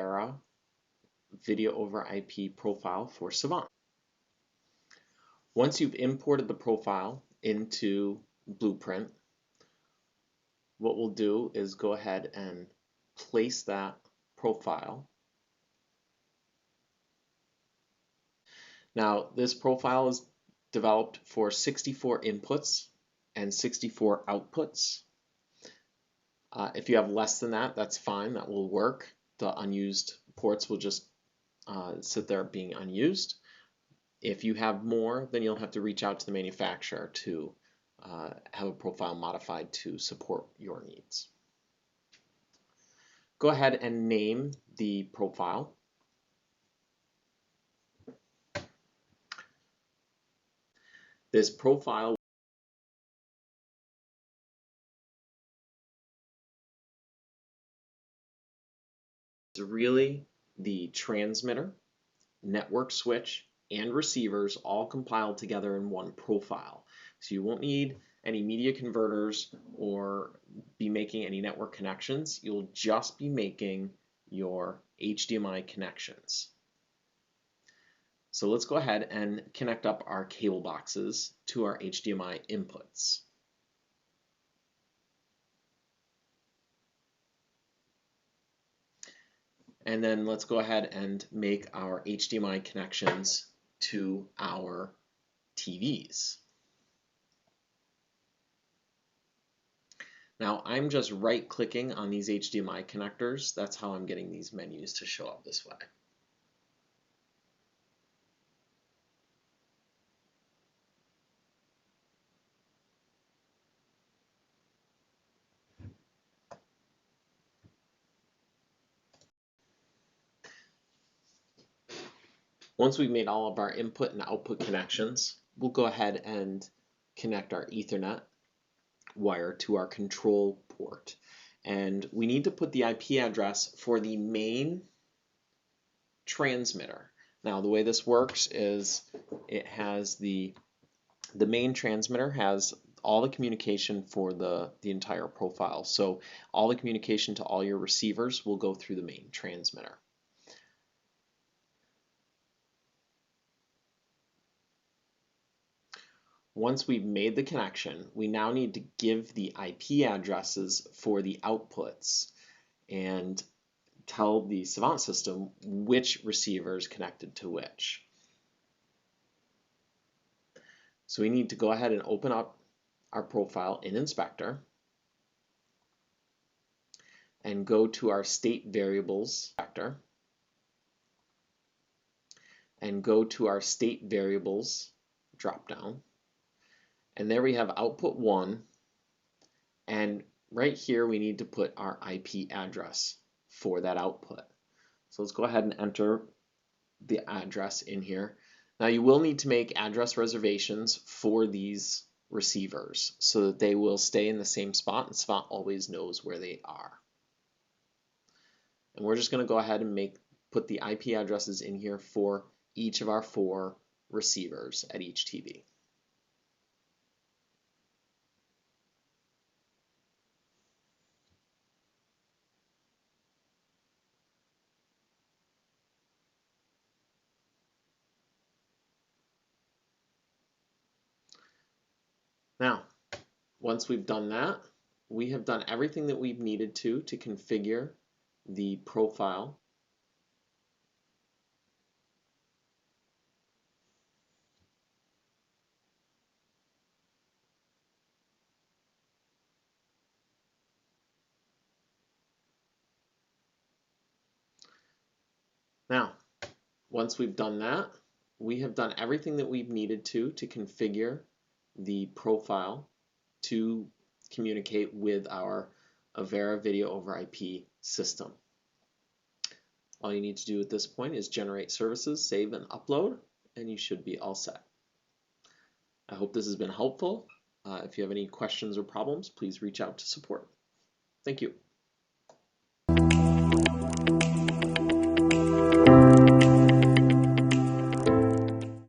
Aavara Video over IP profile for SAVANT. Once you've imported the profile into Blueprint, what we'll do is go ahead and place that profile. Now, this profile is developed for 64 inputs and 64 outputs. If you have less than that, that's fine, that will work. The unused ports will just sit there being unused. If you have more, then you'll have to reach out to the manufacturer to have a profile modified to support your needs. Go ahead and name the profile. This profile is really the transmitter, network switch, and receivers all compiled together in one profile. So you won't need any media converters or be making any network connections. You'll just be making your HDMI connections. So let's go ahead and connect up our cable boxes to our HDMI inputs. And then let's go ahead and make our HDMI connections to our TVs. Now I'm just right-clicking on these HDMI connectors. That's how I'm getting these menus to show up this way. Once we've made all of our input and output connections, we'll go ahead and connect our Ethernet wire to our control port. And we need to put the IP address for the main transmitter. Now the way this works is it has the main transmitter has all the communication for the entire profile. So all the communication to all your receivers will go through the main transmitter. Once we've made the connection, we now need to give the IP addresses for the outputs and tell the SAVANT system which receiver is connected to which. So we need to go ahead and open up our profile in Inspector and go to our state variables sector and go to our state variables dropdown. And there we have output 1, and right here we need to put our IP address for that output. So let's go ahead and enter the address in here. Now you will need to make address reservations for these receivers so that they will stay in the same spot and SAVANT always knows where they are. And we're just going to go ahead and put the IP addresses in here for each of our 4 receivers at each TV. Now, once we've done that, we have done everything that we've needed to configure the profile. Now, once we've done that, we have done everything that we've needed to configure the profile to communicate with our Aavara Video over IP system. All you need to do at this point is generate services, save and upload, and you should be all set. I hope this has been helpful. If you have any questions or problems, please reach out to support. Thank you.